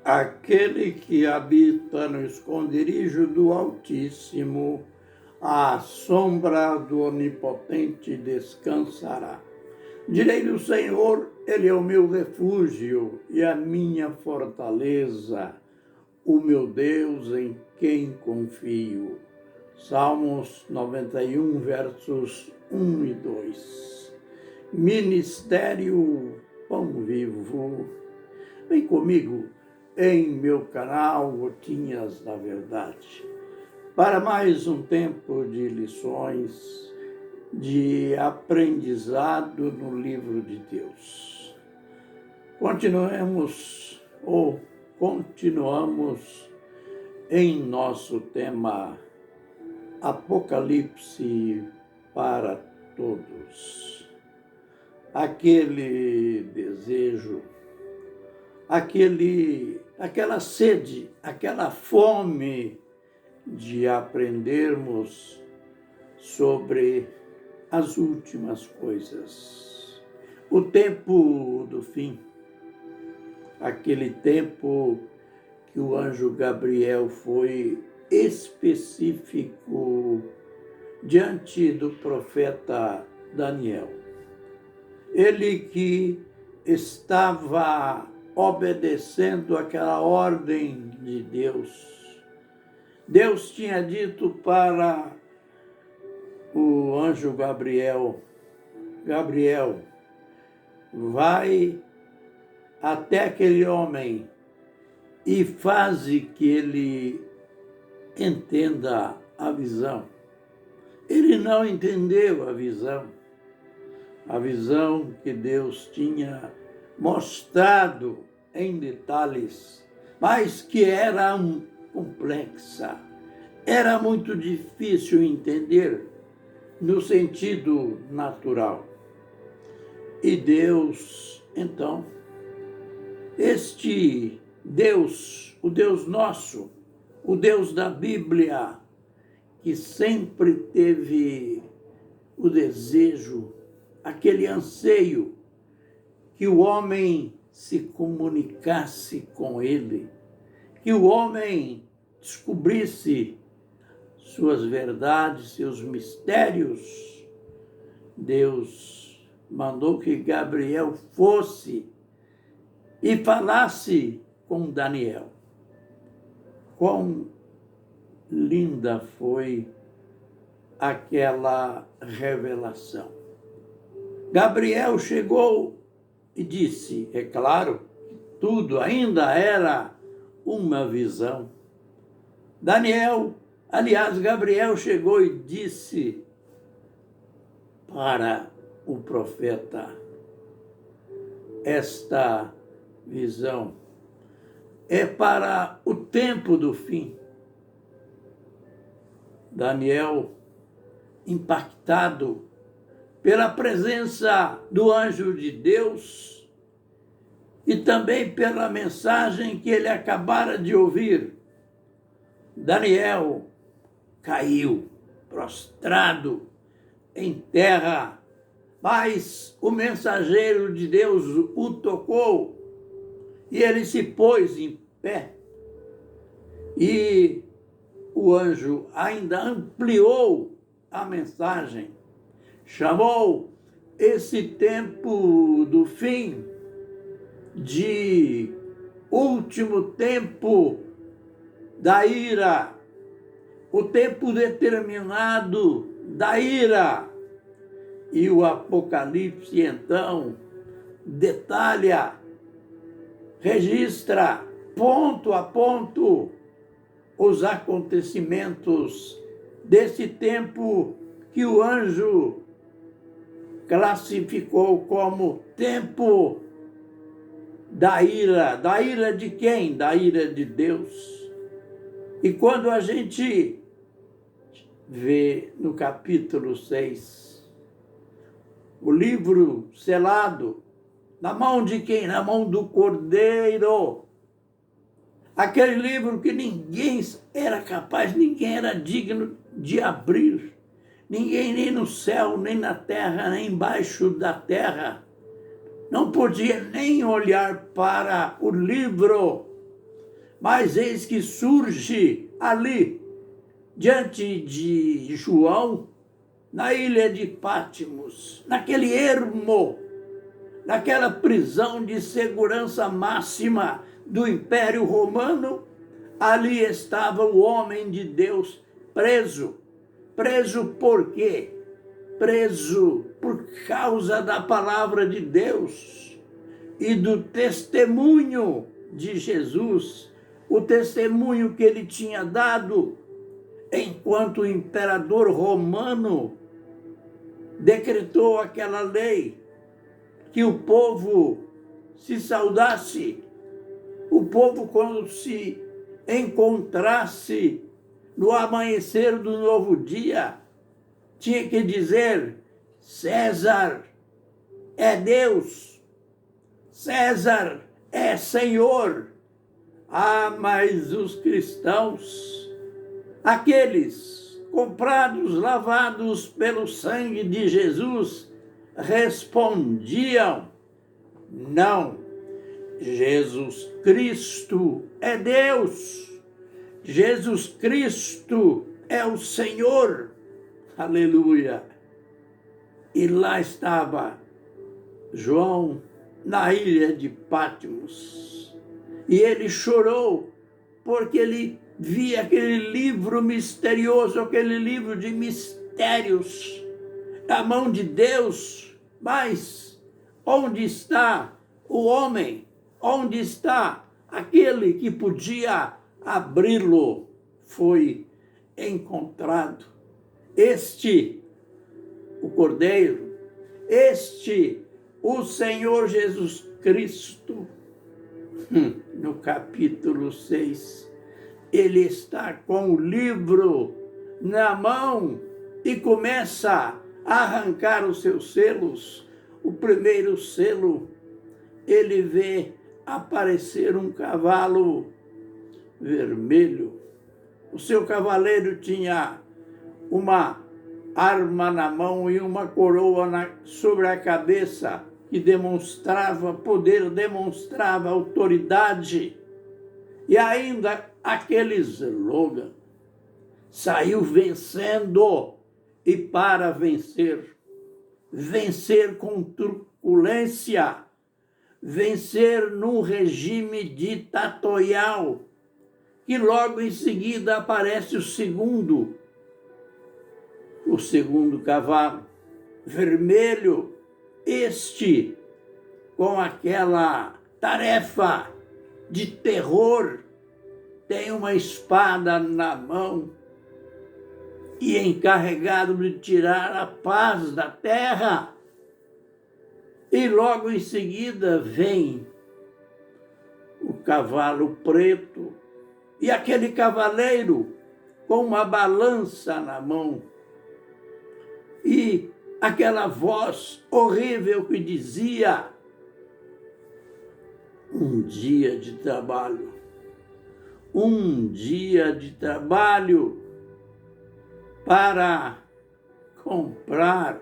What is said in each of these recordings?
Aquele que habita no esconderijo do Altíssimo, à sombra do Onipotente descansará. Direi do Senhor, Ele é o meu refúgio e a minha fortaleza, o meu Deus em quem confio. Salmos 91, versos 1 e 2. Ministério Pão Vivo. Vem comigo em meu canal Gotinhas da Verdade, para mais um tempo de lições, de aprendizado no livro de Deus. Continuamos em nosso tema Apocalipse para todos. Aquele desejo, aquela sede, aquela fome de aprendermos sobre as últimas coisas. O tempo do fim, aquele tempo que o anjo Gabriel foi específico diante do profeta Daniel. Ele que estava obedecendo aquela ordem de Deus. Deus tinha dito para o anjo Gabriel, Gabriel, vai até aquele homem e faze que ele entenda a visão. Ele não entendeu a visão que Deus tinha mostrado em detalhes, mas que era complexa, era muito difícil entender no sentido natural. E Deus, então, este Deus, o Deus nosso, o Deus da Bíblia, que sempre teve o desejo, aquele anseio que o homem se comunicasse com ele, que o homem descobrisse suas verdades, seus mistérios. Deus mandou que Gabriel fosse e falasse com Daniel. Quão linda foi aquela revelação. Gabriel chegou e disse, é claro, tudo ainda era uma visão. Gabriel chegou e disse para o profeta, esta visão é para o tempo do fim. Daniel, impactado pela presença do anjo de Deus e também pela mensagem que ele acabara de ouvir, Daniel caiu prostrado em terra, mas o mensageiro de Deus o tocou e ele se pôs em pé. E o anjo ainda ampliou a mensagem, chamou esse tempo do fim de último tempo da ira, o tempo determinado da ira. E o Apocalipse, então, detalha, registra, ponto a ponto, os acontecimentos desse tempo que o anjo classificou como tempo da ira. Da ira de quem? Da ira de Deus. E quando a gente vê no capítulo 6, o livro selado, na mão de quem? Na mão do Cordeiro. Aquele livro que ninguém era capaz, ninguém era digno de abrir. Ninguém, nem no céu, nem na terra, nem embaixo da terra, não podia nem olhar para o livro, Mas eis que surge ali, diante de João, na ilha de Patmos, naquele ermo, naquela prisão de segurança máxima do Império Romano, ali estava o homem de Deus preso. Preso por quê? Preso por causa da palavra de Deus e do testemunho de Jesus, o testemunho que ele tinha dado enquanto o imperador romano decretou aquela lei que o povo se saudasse, o povo quando se encontrasse no amanhecer do novo dia, tinha que dizer: César é Deus, César é Senhor. Ah, mas os cristãos, aqueles comprados, lavados pelo sangue de Jesus, respondiam: não, Jesus Cristo é Deus, Jesus Cristo é o Senhor. Aleluia! E lá estava João na ilha de Patmos. E ele chorou porque ele via aquele livro misterioso, aquele livro de mistérios na mão de Deus. Mas onde está o homem? Onde está aquele que podia abri-lo? Foi encontrado. Este, o Cordeiro, este, o Senhor Jesus Cristo. No capítulo 6, ele está com o livro na mão e começa a arrancar os seus selos. O primeiro selo, ele vê aparecer um cavalo vermelho. O seu cavaleiro tinha uma arma na mão e uma coroa sobre a cabeça, que demonstrava poder, demonstrava autoridade. E ainda aquele slogan: saiu vencendo, e para vencer, vencer com truculência, vencer num regime ditatorial. E logo em seguida aparece o segundo cavalo, vermelho, este com aquela tarefa de terror, tem uma espada na mão e encarregado de tirar a paz da terra. E logo em seguida vem o cavalo preto e aquele cavaleiro com uma balança na mão. E aquela voz horrível que dizia: um dia de trabalho, um dia de trabalho para comprar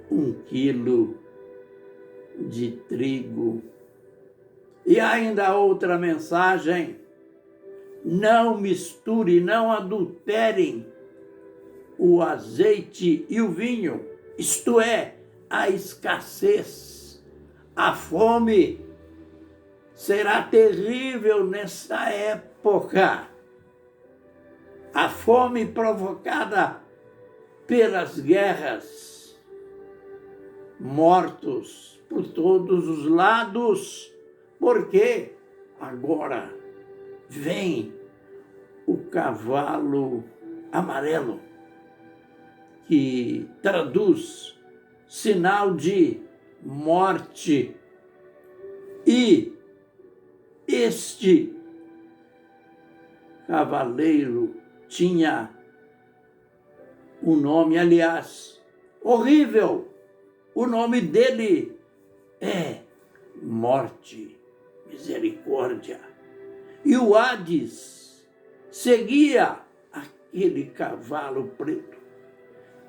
1 quilo de trigo. E ainda outra mensagem: não misture, não adulterem o azeite e o vinho, isto é, a escassez, a fome será terrível nessa época. A fome provocada pelas guerras, mortos por todos os lados, porque agora vem o cavalo amarelo, que traduz sinal de morte. E este cavaleiro tinha um nome, aliás, horrível. O nome dele é Morte, Misericórdia. E o Hades seguia aquele cavalo preto.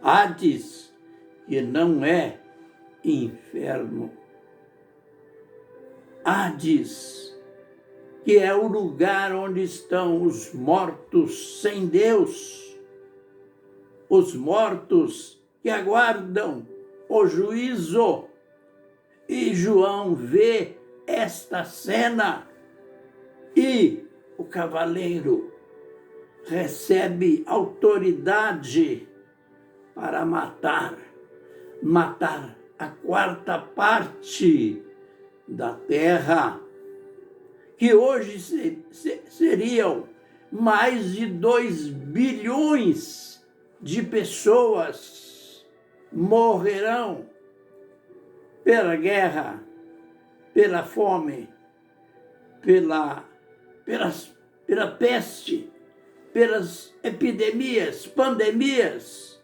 Hades, que não é inferno. Hades, que é o lugar onde estão os mortos sem Deus, os mortos que aguardam o juízo. E João vê esta cena e o cavaleiro recebe autoridade para matar a quarta parte da terra, que hoje seriam mais de 2 bilhões de pessoas morrerão pela guerra, pela fome, pela peste, pelas epidemias, pandemias,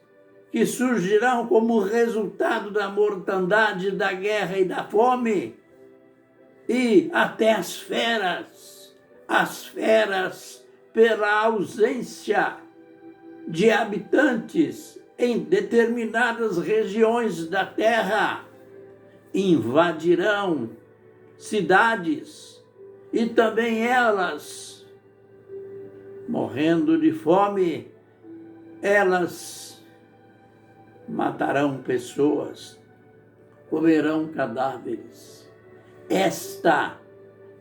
que surgirão como resultado da mortandade, da guerra e da fome, e até as feras, pela ausência de habitantes em determinadas regiões da terra, invadirão cidades, e também elas, morrendo de fome, elas matarão pessoas, comerão cadáveres. Esta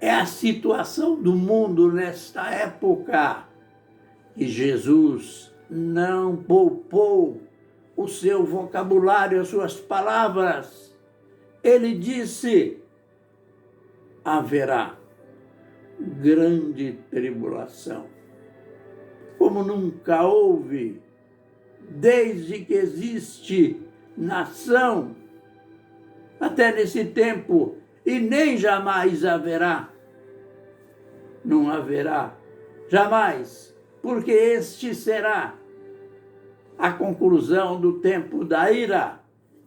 é a situação do mundo nesta época, e Jesus não poupou o seu vocabulário, as suas palavras. Ele disse: haverá grande tribulação, como nunca houve, desde que existe nação, até nesse tempo, e nem jamais haverá. Não haverá jamais, porque este será a conclusão do tempo da ira.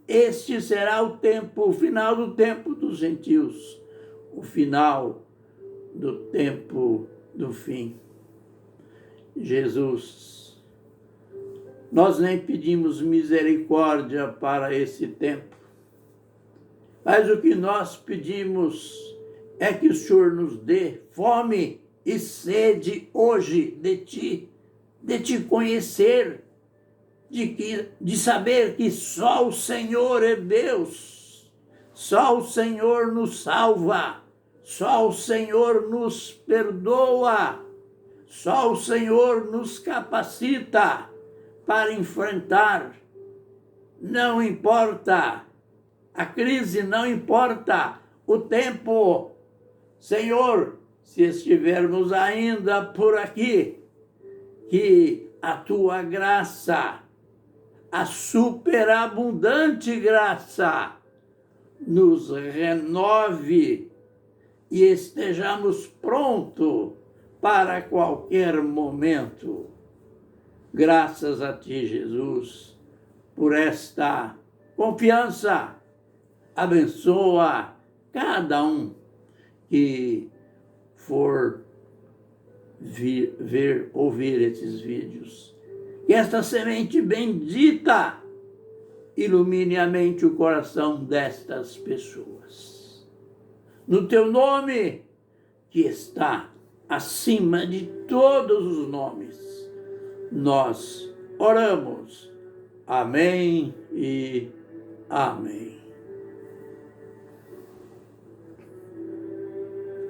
Este será o tempo, o final do tempo dos gentios, o final do tempo do fim. Jesus, nós nem pedimos misericórdia para esse tempo, mas o que nós pedimos é que o Senhor nos dê fome e sede hoje de te conhecer, de saber que só o Senhor é Deus, só o Senhor nos salva, só o Senhor nos perdoa, só o Senhor nos capacita para enfrentar. Não importa a crise, não importa o tempo. Senhor, se estivermos ainda por aqui, que a tua graça, a superabundante graça, nos renove e estejamos prontos para qualquer momento. Graças a ti, Jesus, por esta confiança. Abençoa cada um que for ouvir esses vídeos. Que esta semente bendita ilumine a mente e o coração destas pessoas. No teu nome, que está acima de todos os nomes, nós oramos. Amém e amém.